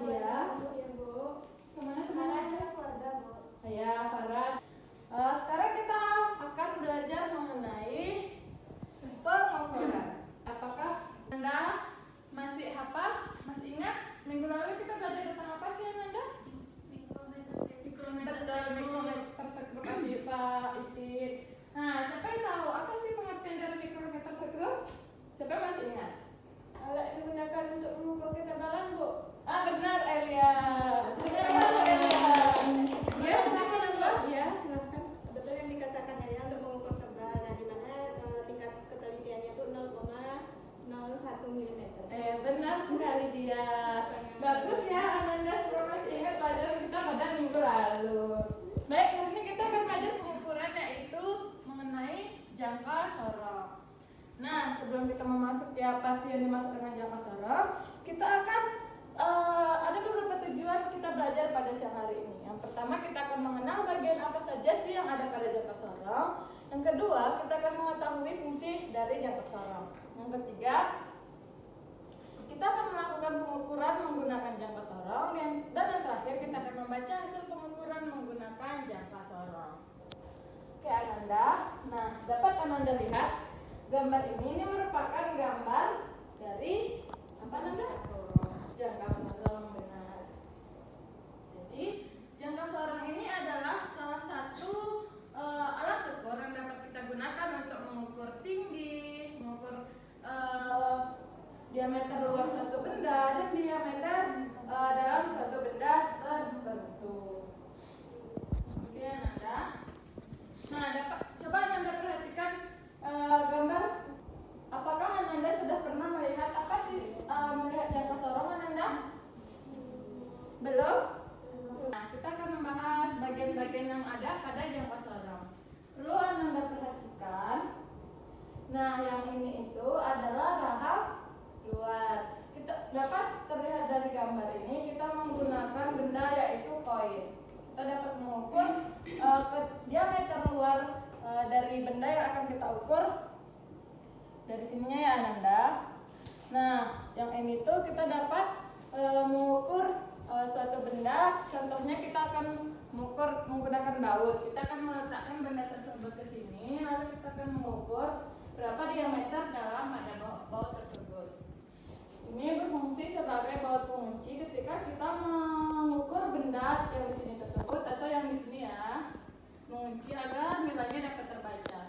Dia. Ya, Bu. Kemana? Keluarga, Bu. Ya, Farad. Sekarang kita akan belajar mengenai pengukuran. Apakah Anda masih hafal? Masih ingat? Minggu lalu kita belajar tentang apa sih, Anda? Mikrometer sekrup, Afifa, Ipit. Nah, siapa yang tahu apa sih pengertian dari mikrometer sekrup? Siapa yang masih ingat? Alat yang digunakan untuk mengukur ketebalan, Bu. Ah, benar, Elia. Benar, Elia. Ya, silakan, Bu. Ya, silakan. Betul yang dikatakan Elia untuk mengukur tebal, nah di mana tingkat ketelitiannya itu 0,01 mm. Benar sekali dia. Bagus ya, Ananda. Semua masih ingat pelajaran kita pada minggu lalu. Baik, hari ini kita akan belajar pengukuran yaitu mengenai jangka sorong. Nah, sebelum kita memasuki apa sih yang dimaksud dengan jangka sorong, kita akan ada beberapa tujuan kita belajar pada siang hari ini. Yang pertama, kita akan mengenal bagian apa saja sih yang ada pada jangka sorong. Yang kedua, kita akan mengetahui fungsi dari jangka sorong. Yang ketiga, kita akan melakukan pengukuran menggunakan jangka sorong. Dan yang terakhir, kita akan membaca hasil pengukuran menggunakan jangka sorong. Oke, Ananda. Nah, dapat Ananda lihat gambar ini merupakan gambar dari apa, Ananda? Jangka sorong, benar. Jadi jangka sorong ini adalah salah satu alat ukur yang dapat kita gunakan untuk mengukur tinggi, mengukur diameter luar suatu benda dan diameter dalam suatu benda tertentu. Oke, Nanda. Nah, coba Nanda perhatikan gambar. Apakah Nanda sudah pernah melihat apa sih melihat jangka sorong, Nanda? Belum? Nah, kita akan membahas bagian-bagian yang ada pada jangka sorong. Perlu Anda perhatikan. Nah, yang ini itu adalah rahang luar. Kita dapat terlihat dari gambar ini kita menggunakan benda yaitu koin. Kita dapat mengukur diameter luar dari benda yang akan kita ukur dari sininya ya, Ananda. Nah, yang ini tuh kita dapat mengukur suatu benda. Contohnya kita akan mengukur menggunakan baut. Kita akan meletakkan benda tersebut ke sini, lalu kita akan mengukur berapa diameter dalam pada baut tersebut. Ini berfungsi sebagai baut pengunci ketika kita mengukur benda yang di sini tersebut atau yang di sini ya, mengunci agar nilainya dapat terbaca.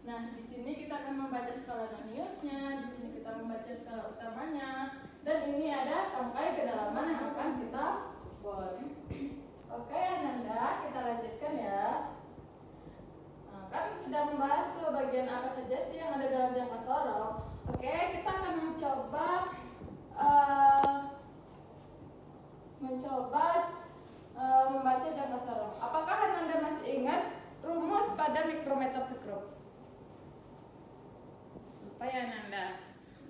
Nah, di sini kita akan membaca skala Noniusnya, di sini kita membaca skala utamanya, dan ini ada tangkai kedalaman yang akan kita ukur. Oke, Ananda, kita lanjutkan ya. Nah, kan sudah membahas tuh bagian apa saja sih yang ada dalam jangka sorong. Oke, kita akan mencoba membaca jangka sorong. Apakah Anda masih ingat rumus pada mikrometer sekrup? Lupa ya, Nanda?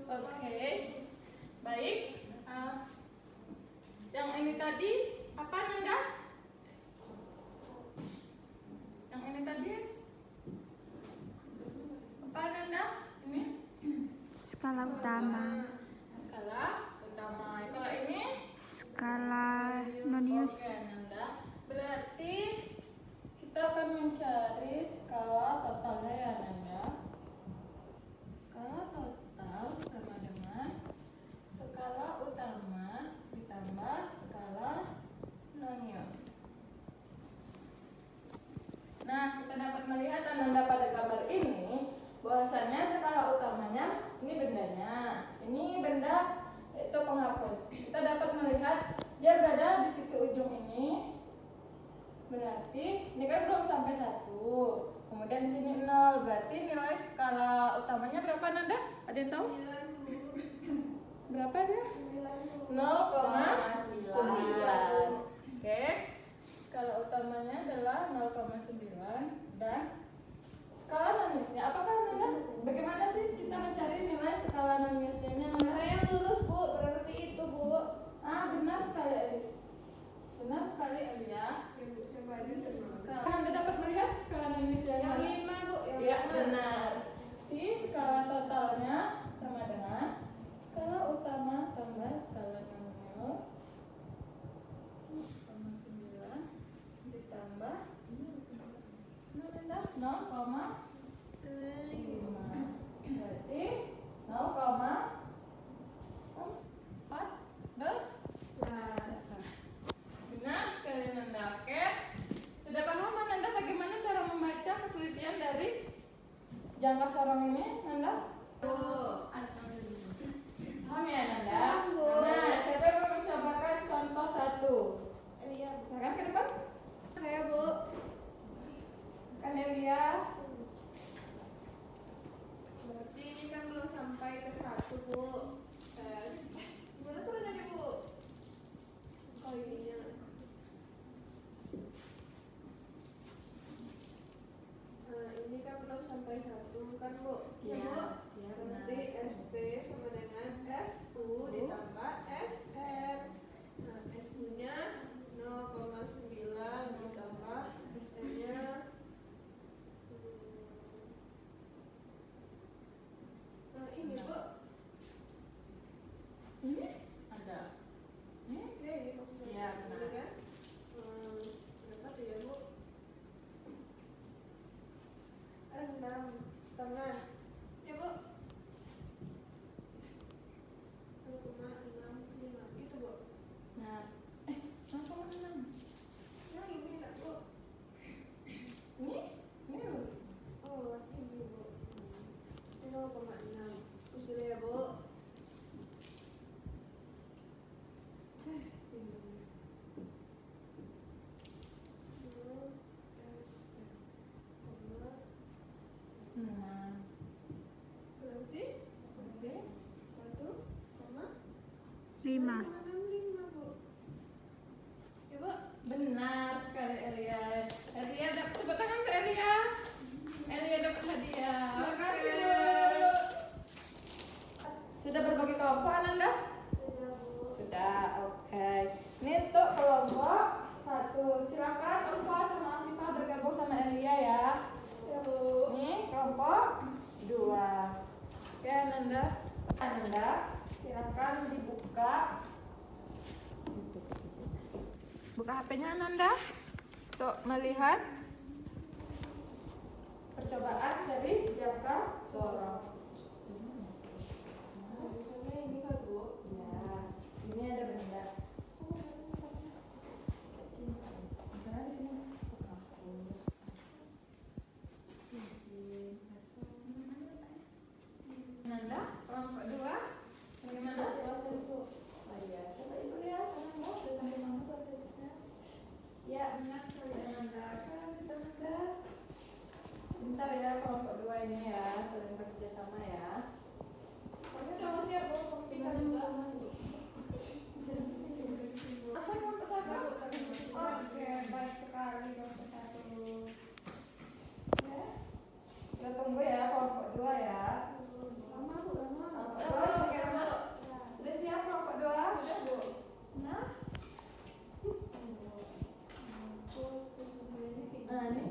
Oke. Baik. Yang ini tadi apa, Nanda? Yang ini tadi apa, Nanda? Ini skala utama. Skala utama. Kalau ini Skala Nonius. Oke, Nanda. Berarti kita akan mencari skala totalnya ya, Nanda. Skala total sama dengan skala utama ditambah skala Nonius. Nah, kita dapat melihat Ananda pada gambar ini bahwasanya skala utamanya ini bendanya. Ini benda itu penghapus. Kita dapat melihat dia berada di titik ujung ini. Berarti ini kan belum sampai 1. Kemudian di sini 0. Berarti nilai skala utamanya berapa, Nanda? Ada yang tahu? Berapa dia? 0,9. Oke. Skala utamanya adalah 0,9 dan skala Noniusnya. Apakah Nanda? Bagaimana sih kita mencari nilai skala Noniusnya? Yang lurus, Bu, berarti itu, Bu. Benar sekali, Eli. Benar sekali, Eli ya. Skala Anda dapat melihat skala Noniusnya Yang 5, Bu. Ya, benar. Di skala totalnya sama dengan skala utama tambah skala Nonius sorong ini, Nanda? Paham ya, Nanda? Paham, Bu. Nah, siapa yang mau mencobakan contoh 1? Elia. Silakan ke depan. Saya, Bu. Kamelia. Berarti ini kan belum sampai ke 1, Bu. Gimana tulisannya, Bu? Oh, ininya. Nah, ini kan belum sampai 1 kan, Bu? Iya, Bu. iya, Berarti benar. ST sama dengan SU ditambah SR. Nah, SU-nya 0,9 ditambah SR-nya nah, ini, Bu. Ini ada. Ini? Ya, ini maksudnya. Iya, benar. Ini kan? Berapa tuh ya, Bu? 6,5. Ya, Bu. 6,65 gitu, Bu. Nah, 0,6. Nah, ini kan, Bu. Ini? Ini loh. Oh, ini, Bu. 0,6. Terus dulu ya, Bu. Nah, Berarti oke. 5. 1,65, Bu. Ya, Bu. Benar sekali Elia. Elia dapat tepuk tangan untuk Elia. Elia dapat hadiah. Makasih, Bu. Sudah berbagi kelompok, Ananda? Sudah, Bu. Sudah, oke. Ini untuk kelompok 1. Silakan Ulfa sama Afifah bergabung sama Elia ya. Ya, Bu. Ini kelompok 2. Oke, Ananda. Ananda, silakan dibuka. Buka HP-nya Ananda untuk melihat percobaan dari jangka sorong. Tulisannya ini kan, Bu. Ya, sini ada benda. Misalnya di sini kakus, cincin. Nanda, kelompok 2, bagaimana proses Bu? Oh iya, coba ibu lihat, Nanda sudah sampai mana prosesnya? Ya, benar sekali Nanda. Kan kita Nanda. Bentar ya, kelompok 2 ini ya, saling bekerja sama ya. Pokoknya kamu siap, Bu. Speaker juga. Asal kelompok 1. Oke, baik sekali kelompok 1. Ya, kita tunggu ya kelompok 2 ya. Lama, Bu, lama. Kelompok 2 bagaimana? Sudah siap kelompok 2? Sudah, Bu. Nah, nah ini.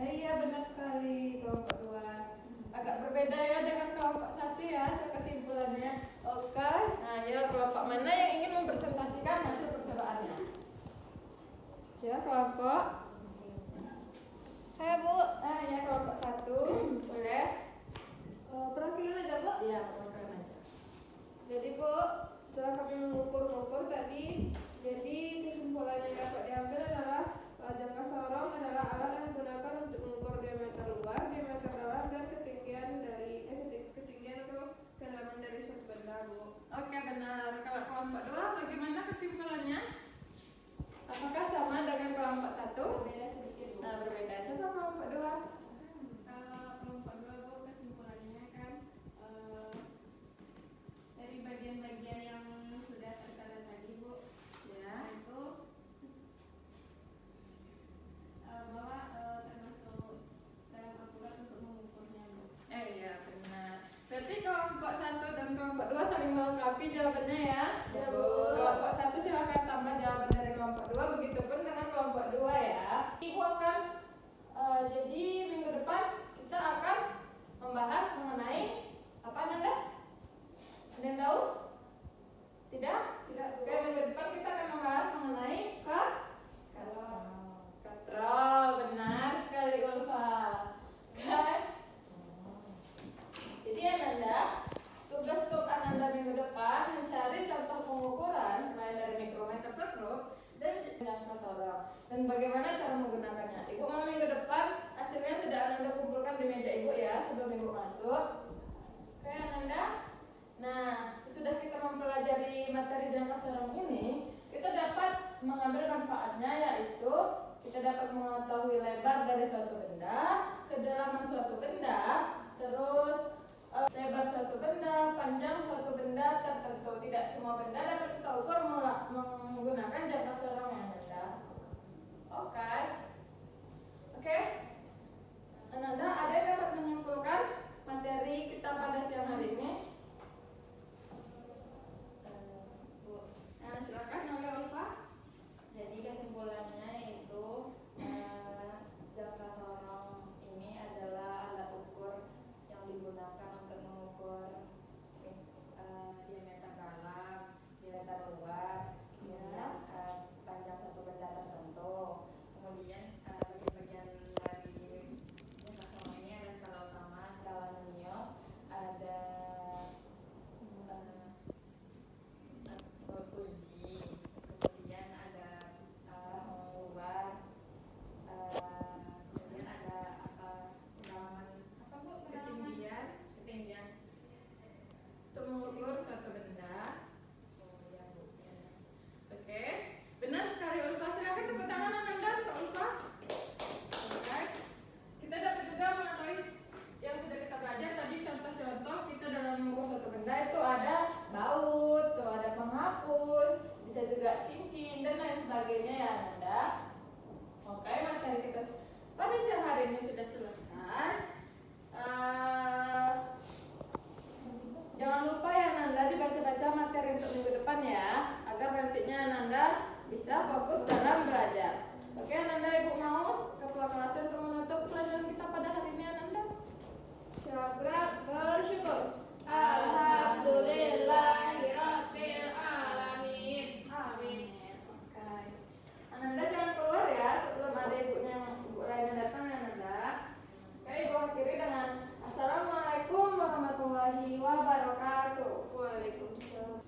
Iya benar sekali kelompok 2. Agak berbeda ya dengan kelompok 1 ya hasil kesimpulannya. Oke, nah ya kelompok mana yang ingin mempresentasikan hasil percobaannya? Ya kelompok. Saya, Bu. Ya kelompok 1 boleh. Perwakilan aja, Bu. Iya perwakilan aja. Jadi, Bu, setelah kami mengukur-ukur tadi, jadi kesimpulan yang dapat diambil adalah jangka sorong adalah alat yang digunakan untuk mengukur diameter luar, diameter dalam, dan ketinggian dari ketinggian atau kedalaman dari suatu benda, Bu. Oke benar. Kalau kelompok 2 bagaimana kesimpulannya? Apakah sama dengan kelompok 1? Beda sedikit, Bu. Nah berbeda. Coba kelompok 2. Kalau kelompok 2, Bu, kesimpulannya kan dari bagian-bagian yang sudah jangka sorong. Dan bagaimana cara menggunakannya? Ibu mau minggu depan hasilnya sudah Ananda kumpulkan di meja ibu ya sebelum ibu masuk. Oke Ananda. Nah, sesudah kita mempelajari materi jangka sorong ini, kita dapat mengambil manfaatnya, yaitu kita dapat mengetahui lebar dari suatu benda, kedalaman suatu benda, terus lebar suatu benda, panjang suatu benda tertentu. Tidak semua benda dapat kita ukur menggunakan jangka sorong yang ada. Oke. Ananda, ada yang dapat menyimpulkan materi kita pada siang hari ini? Nah, silakan Nanda Ulfa. Jadi kesimpulannya itu jangka sorong ini adalah alat ukur yang digunakan untuk mengukur diameter dalam, diameter luar, kemudian panjang suatu benda tertentu. Kemudian bagian-bagian dari jangka sorong ini ada skala utama, skala Nonius, ada uji, kemudian ada luar, kemudian ada kedalaman ketinggian Untuk mengukur suatu benda. Oke, benar sekali Ulfa. Silakan tepuk tangan Ananda untuk Ulfa. Oke. Kita dapat juga mengetahui yang sudah kita belajar tadi, contoh-contoh kita dalam mengukur suatu benda itu ada baut, tuh ada penghapus, bisa juga cincin dan lain sebagainya ya Ananda. Oke, materi kita pada siang hari ini sudah selesai. Jangan lupa ya Nanda dibaca-baca materi untuk minggu depan ya, agar nantinya Nanda bisa fokus dalam belajar. Oke Nanda, Ibu mau ketua kelas untuk menutup pelajaran kita pada hari ini Nanda. Syabrak bersyukur. Alhamdulillahirabbil alamin. Amin. Oke. Ananda jangan keluar ya sebelum ada ibunya ibu lain yang datang ya Nanda. Oke, Ibu akhiri dengan Assalamualaikum warahmatullahi wabarakatuh. Waalaikumsalam.